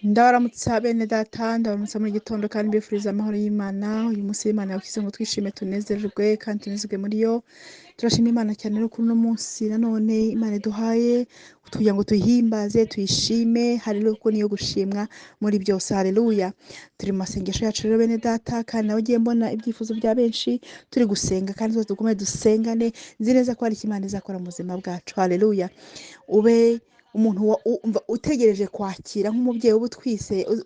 Ndabaramutsa bene data, ndabaramutsa muri gitondo kandi mbifuriza amahoro y'Imana. Uyu munsi Imana yakize ngo twishime tunezerwe kandi tunezerwe muri yo. Turashima Imana cyane no kuri uno munsi nanone Imana iduhaye kugira ngo tuyihimbaze, tuyishime, haleluya kuko niyo gushimwa muri byose, haleluya. Turi mu masengesho yacu rero bene data, kandi nawe ugiye mbona ibyifuzo bya benshi turi gusenga, kandi twese dukomeye dusengane, nzi neza ko hari icyo Imana izakora mu buzima bwacu, haleluya. Ube umuntu utegereje kwakira nk'umubyeyi uba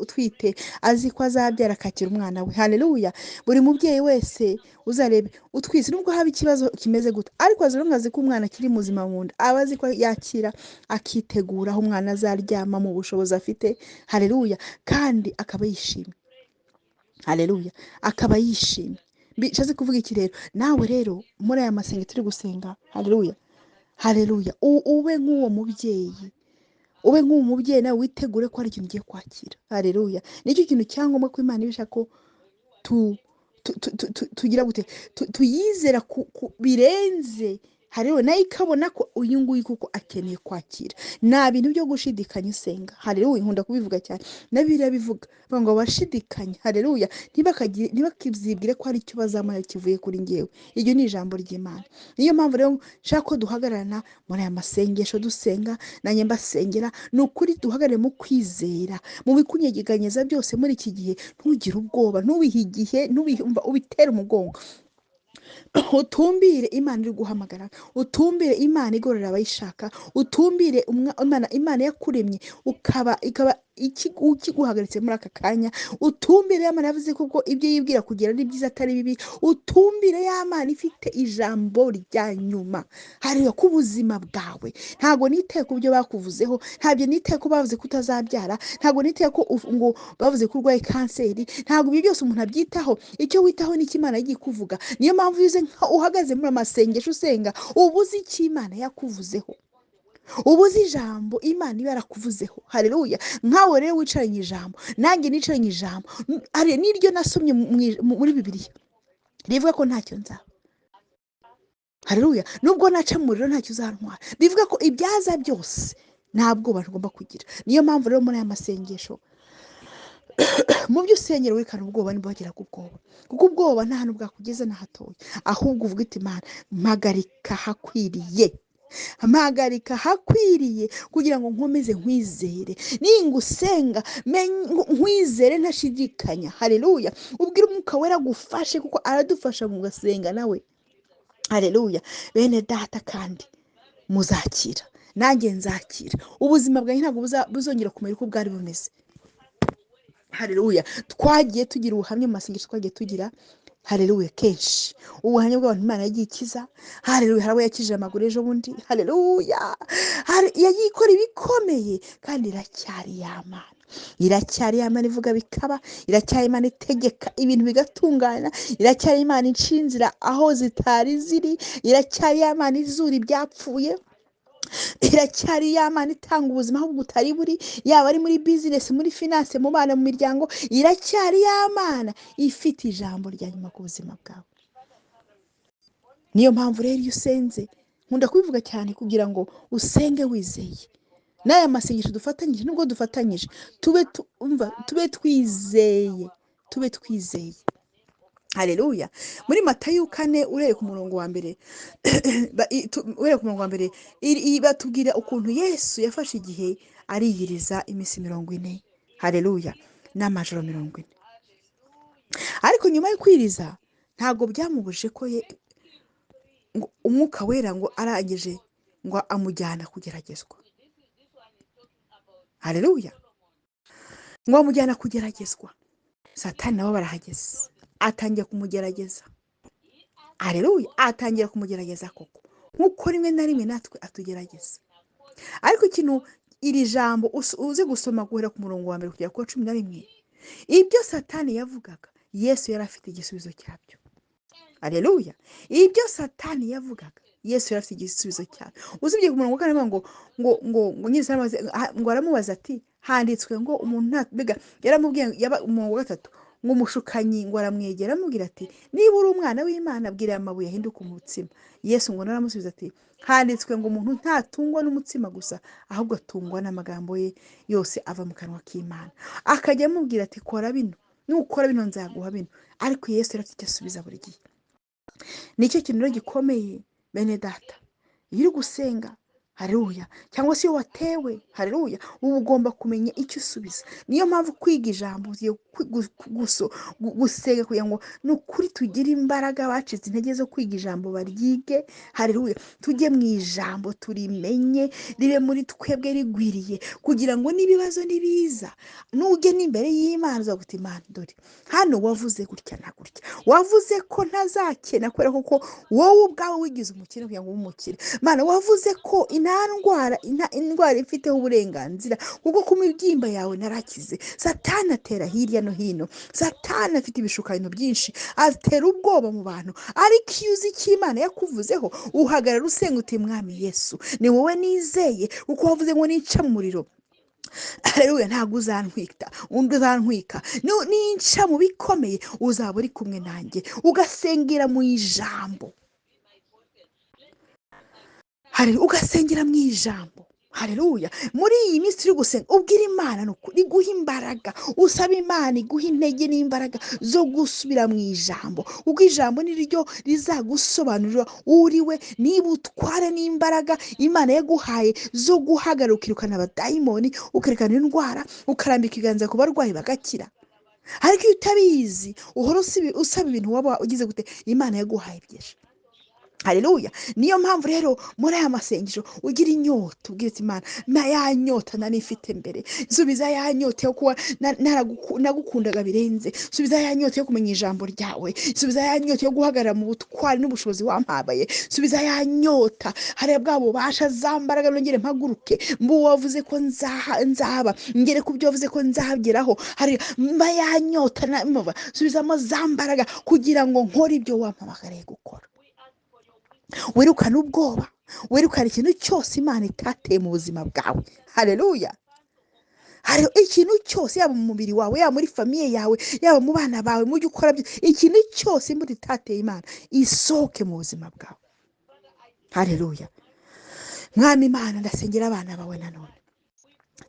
utwite azi ko azabyara akakira umwana we, haleluya. Buri mubyeyi wese uzarebe utwise nubwo haba ikibazo kimeze gute, ariko azi ko umwana akiri muzima mu nda, aba azi ko yakira akitegura aho umwana azaryama mu bushobozi afite, haleluya, kandi akaba yishimye, haleluya, akaba yishimye. Bishatse kuvuga iki rero? Nawe rero muri aya masenga turi gusenga, haleluya, haleluya, ube nk'uwo mubyeyi, ube nk'uwo mubyeyi nawe witegure ko hari ikintu ugiye kwakira, haleluya. Nicyo kintu cyangombwa ko Imana ibisha ko tugira gute, tuyizera birenze, haleluya, nayo ikabona ko uyu nguyu kuko akeneye kwakira. Nta bintu byo gushidikanya usenga, haleluya. Nkunda kubivuga cyane, na Bibiliya bivuga ngo abashidikanya, haleluya, ntibakizibwire ko hari icyo bazamara kivuye kuri njyewe. Iryo ni ijambo ry'Imana. Niyo mpamvu rero nshaka ko duhagararana muri aya masengesho dusenga, nanjye mbasengera. Ni ukuri duhagarare mu kwizera, mu bikunyeganyeza byose muri iki gihe. Ntugire ubwoba, ntubihe igihe, ubitere umugongo. Utumbire Imana iri guhamagara, utumbire Imana igorora abayishaka, utumbire Imana yakuremye ikaba ikiguhagaritse muri aka kanya. Utumbire Imana yavuze ko ibyo yibwira kugira ni byiza atari bibi. Utumbire Imana ifite ijambo rya nyuma, hariyo ku buzima bwawe. Ntabwo niteye ku byo bakuvuzeho, ntabyo niteye ko bavuze ko utazabyara, ntabwo niteye ko ngo bavuze ko urwaye kanseri. Ntabwo ibyo byose umuntu abyitaho. Icyo witaho ni Imana igiye kuvuga. Niyo mpamvu uhagaze muri amasengesho usenga, ubuze icyo Imana yakuvuzeho, ubuze ijambo Imana iba yarakuvuzeho, haleluya. Nkawe rero wicaranye ijambo, nanjye nicaranye ijambo, hari n'iryo nasomye muri Bibiliya rivuga ko ntacyo nzaba, haleluya. Nubwo naca mu muriro ntacyo uzantwara, bivuga ko ibyaza byose nta bwoba ntugomba kugira. Niyo mpamvu rero muri aya masengesho mu byo usengera wekana ubwoba ntibagera ku bwoba, kuko ubwoba nta hantu bwakugeza na hatoya. Ahubwo uvuga iti Imana mpagarika hakwiriye, mpagarika hakwiriye kugira ngo nkomeze nkwizere. Ningusenga nkwizere ntashidikanya, haleluya. Ubwire umwuka wera gufashe, kuko aradufasha mu gasenga nawe, haleluya. Bene data, kandi muzakira, nanjye nzakira. Ubuzima bwanjye ntabwo buzongera kumera uko bwari bumeze, haleluya. Twagiye tugira ubuhamya mu masengesho, twagiye tugira, haleluya, kenshi ubuhamya bw'abantu Imana yagiye ikiza, haleluya. Hari abo yakijije amaguru ejo bundi, haleluya, yagiye ikora ibikomeye, kandi iracyari y'Imana, iracyari y'Imana ivuga bikaba, iracyari Imana itegeka ibintu bigatungana, iracyari Imana ica inzira aho zitari ziri, iracyari y'Imana izura ibyapfuye, iracyari y'Imana itanga ubuzima aho butari buri, yaba ari muri bizinesi, muri finance, mu bana, mu miryango. Iracyari y'Imana ifite ijambo rya nyuma ku buzima bwawe. Niyo mpamvu rero iyo usenze, nkunda kubivuga cyane, kugira ngo usenge wizeye. N'aya masengesho dufatanyije, nubwo dufatanyije, tube twizeye, haleluya. Muri Matayo 4 ureye ku murongo wa mbere batubwira ukuntu Yesu yafashe igihe ariyiriza iminsi 40, haleluya, n'amajoro 40. Ariko nyuma yo kwiriza ntabwo byamubuje ko umwuka wera ngo arangije ngo amujyana kugeragezwa, haleluya, ngo amujyana kugeragezwa. Satani nabo barahageze, atangiye kumugerageza, haleluya, atangiye kumugerageza koko, nk'uko rimwe na rimwe natwe atugerageza. Ariko ikintu iri jambo uze gusoma guhera ku murongo wa mbere kugera ku 11, ibyo Satani yavugaga Yesu yari afite igisubizo cyabyo, haleluya. Ibyo Satani yavugaga Yesu yari afite igisubizo cyabyo. Usibye ku murongo wa 4 ngo aramubaza ati handitswe ngo umuntu ntabega, yaramubwiye umurongo wa 3 umushukanyi ngo aramwegera amubwira ati niba uri umwana w'Imana abwira aya mabuye ahinduke umutsima. Yesu ngo naramusubiza ati handitswe ngo umuntu ntatungwa n'umutsima gusa ahubwo atungwa n'amagambo ye yose ava mu kanwa k'Imana. Akajya amubwira ati kora bino, nukora bino nzaguha bino. Ariko Yesu rero icyo asubiza buri gihe. Nicyo kintu rero gikomeye bene data, iyo uri gusenga haleluya, cyangwa se iyo watewe haleluya, uba ugomba kumenya icyo usubiza. Niyo mpamvu kwiga ijambo gusenga kugira ngo ni ukuri tugire imbaraga. Bacitse intege zo kwiga ijambo baryige haleluya, tujye mu ijambo turimenye ribe muri twebwe rigwiriye, kugira ngo n'ibibazo nibiza nujye n'imbere y'Imana uzavuga uti Imana dore hano wavuze gutya na gutya, wavuze ko ntazakena kubera ko wowe ubwawe wigize umukene kugira ngo ube umukire. Mana wavuze ko indwara ifiteho uburenganzira kuko ku mibyimba yawe narakize. Satani atera hirya no hino, Satani afite ibishukanyo byinshi, atera ubwoba mu bantu, ariko iyo uzi icyo Imana yakuvuzeho uhagarara usenga uti Mwami Yesu ni wowe nizeye, kuko wavuze ngo nica mu muriro haleluya ntabwo uzantwika, undi uzantwika, ninca mu bikomeye uzaba uri kumwe nanjye. Ugasengera mu ijambo haleluya, ugasengera mu ijambo haleluya. Muri iyi minsi uri gusenga ubwira Imana nukuri guha imbaraga, usaba Imana iguha intege n'imbaraga zo gusubira mu ijambo, kuko ijambo niryo rizagusobanurira uriwe, niba utware n'imbaraga Imana yaguhaye zo guhagarara ukirukana abadayimoni, ukerekana indwara, ukarambika ibiganza ku barwayi bagakira. Ariko iyo utabizi uhora usaba ibintu waba ugize gute Imana yaguhaye byinshi haleluya. Niyo mpamvu rero muri aya masengesho ugira inyota, ubwira Imana na ya nyota nari ifite mbere, subiza ya nyota yo kuba nagukundaga birenze, subiza ya nyota yo kumenya ijambo ryawe, subiza ya nyota yo guhagarara mu butwari n'ubushobozi wampabaye, subiza ya nyota hari bwa bubasha zambaraga nongere mpaguruke mbu wavuze ko nzaba ngere ku byo wavuze ko nzageraho, hari ya nyota subizamo zambaraga kugira ngo nkore ibyo wampamagariye gukora. Wirukana ubwoba, wirukana ikintu cyose Imana itateye mu buzima bwawe haleluya. Hari ikintu cyose yaba mu mubiri wawe, yaba muri famiye yawe, yaba mu bana bawe, mu byo ukora, ikintu cyose imbuto itateye Imana isohoke mu buzima bwawe haleluya. Mwami Imana ndasengera abana bawe nanone,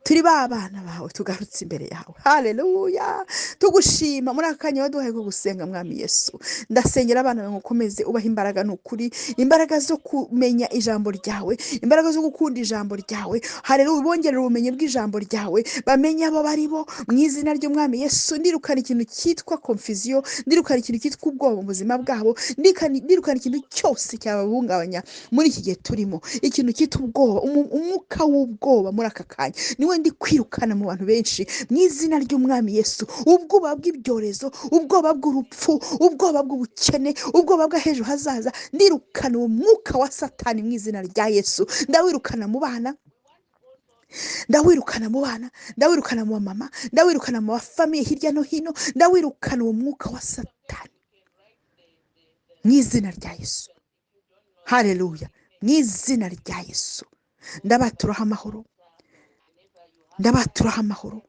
turi bana bawe tugarutse imbere yawe haleluya, tugushima muri akanya waduhaye ko gusenga. Mwami Yesu ndasengera abana bawe ukomeze ubaha imbaraga n'ukuri, imbaraga zo kumenya ijambo ryawe, imbaraga zo gukunda ijambo ryawe haleluya, bongerera ubumenyi bw'ijambo ryawe, bamenye abo bari bo mu izina ry'Umwami Yesu. Ndirukana ikintu cyitwa confusion, ndirukana ikintu cyitwa ubwoba mu buzima bwabo, ndirukana ikintu cyose cyabahungabanya muri iki gihe turimo, ikintu cyitwa ubwoba, umwuka w'ubwoba muri aka kanya niwe ndi kwirukana mu bantu benshi mu izina ry'Umwami Yesu. Ubwoba bw'ibyorezo, ubwoba bw'urupfu, ubwoba bw'ubukene, ubwoba bw'ejo hazaza, ndirukana uwo mwuka wa Satani mu izina rya Yesu. Ndawirukana mu bana, ndawirukana mu bana, ndawirukana mu mama, ndawirukana mu bafamiye hirya no hino, ndawirukana uwo mwuka wa Satani mu izina rya Yesu haleluya. Mu izina rya Yesu ndabaturaho amahoro, ndabaturaho amahoro,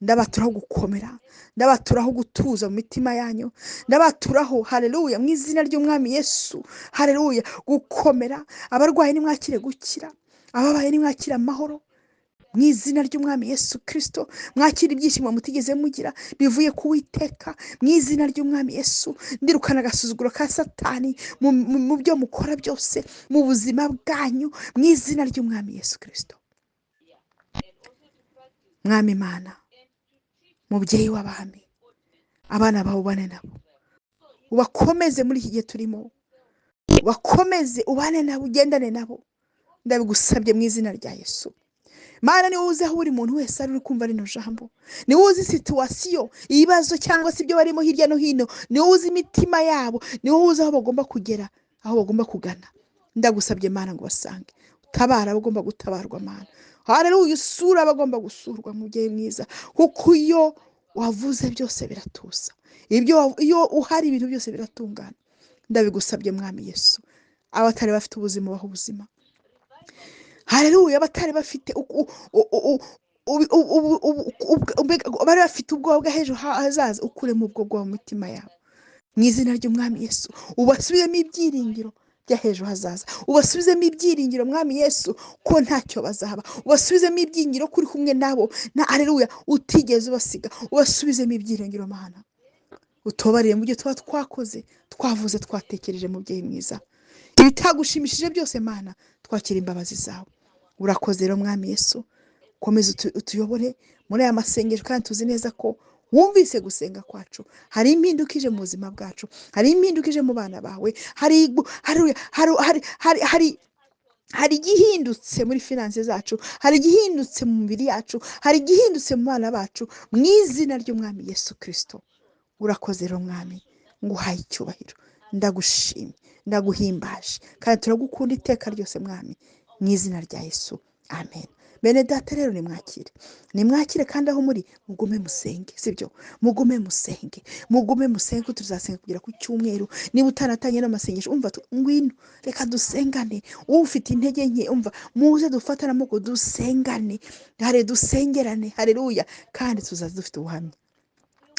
ndabaturaho gukomera, ndabaturaho gutuza mu mitima yanyu, ndabaturaho haleluya mu izina ry'Umwami Yesu haleluya, gukomera. Abarwayi nimwakire gukira, ababaye nimwakire amahoro mu izina ry'Umwami Yesu Kristo. Mwakire ibyishimo mutigeze mugira bivuye ku Uwiteka mu izina ry'Umwami Yesu. Ndirukana agasuzuguro ka Satani mu byo mukora byose mu buzima bwanyu mu izina ry'Umwami Yesu Kristo. Mwami Imana mubyeyi w'abami, abana bawe ubane nabo, ubakomeze muri iki gihe turimo, ubakomeze ubane nabo, ugendane nabo, ndabigusabye mu izina rya Yesu. Mana niwe uzi aho buri muntu wese ari kumva rino jambo, niwe uzi situwasiyo, ibibazo cyangwa se ibyo barimo hirya no hino, niwe uzi imitima yabo, niwe uzi aho bagomba kugera, aho bagomba kugana. Ndagusabye Mana ngo basange, utabara abagomba gutabarwa Mana haleluya, usura abagomba gusurwa mubyeyi mwiza, kuko iyo wavuze byose biratuza, iyo uhari ibintu byose biratungana. Ndabigusabye Mwami Yesu, abatari bafite ubuzima baho ubuzima haleluya, abatari bafite bari bafite ubwoba bw'ejo hazaza, ukuremo ubwo bwoba mu mitima yabo mu izina ry'umwami Yesu. Ubasubizemo ibyiringiro by'ejo hazaza, ubasubizemo ibyiringiro mwami Yesu ko ntacyo bazaba, ubasubizemo ibyiringiro kuri kumwe nabo na aleluya, utigeze ubasiga. Ubasubizemo ibyiringiro Mana, utobarire mu byo tuba twakoze, twavuze, twatekereje. Mubyeyi mwiza, ibitagushimishije byose Mana, twakira imbabazi zawe. Urakoze rero mwami Yesu, komeza utuyobore muri aya masengesho, kandi tuzi neza ko wumvise gusenga kwacu. Hari impinduka ije mu buzima bwacu, hari impinduka ije mu bana bawe, hari igihindutse muri finanse zacu, hari igihindutse mu mibiri yacu, hari igihindutse mu bana bacu, mu izina ry'umwami Yesu Kristo. Urakoze rero mwami, nguhaye icyubahiro, ndagushimye, ndaguhimbaje, kandi turagukunda iteka ryose mwami, mu izina rya Yesu, amen. Bene data rero nimwakire kandi aho muri mugume musenge, sibyo? Mugume musenge ko tuzasenga kugera ku cyumweru. Niba utanatangiye n'amasengesho, umva ngwino reka dusengane. Ufite intege nke, umva muze dufatane amaboko dusengane, dusengerane, haleluya, kandi tuzaza dufite ubuhamya.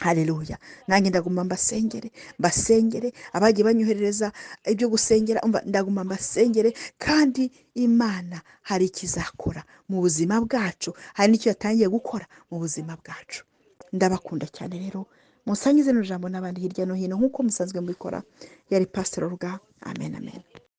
Haleluya. Nanjye ndaguma mbasengere, abagiye banyoherereza ibyo gusengera, ndaguma mbasengere, kandi Imana hari ikizakora mu buzima bwacu, hari n'icyo yatangiye gukora mu buzima bwacu. Ndabakunda cyane rero, musangize no jambo n'abandi hirya no hino nk'uko musanzwe mubikora. Yari Pastor Ruga. Amen, amen.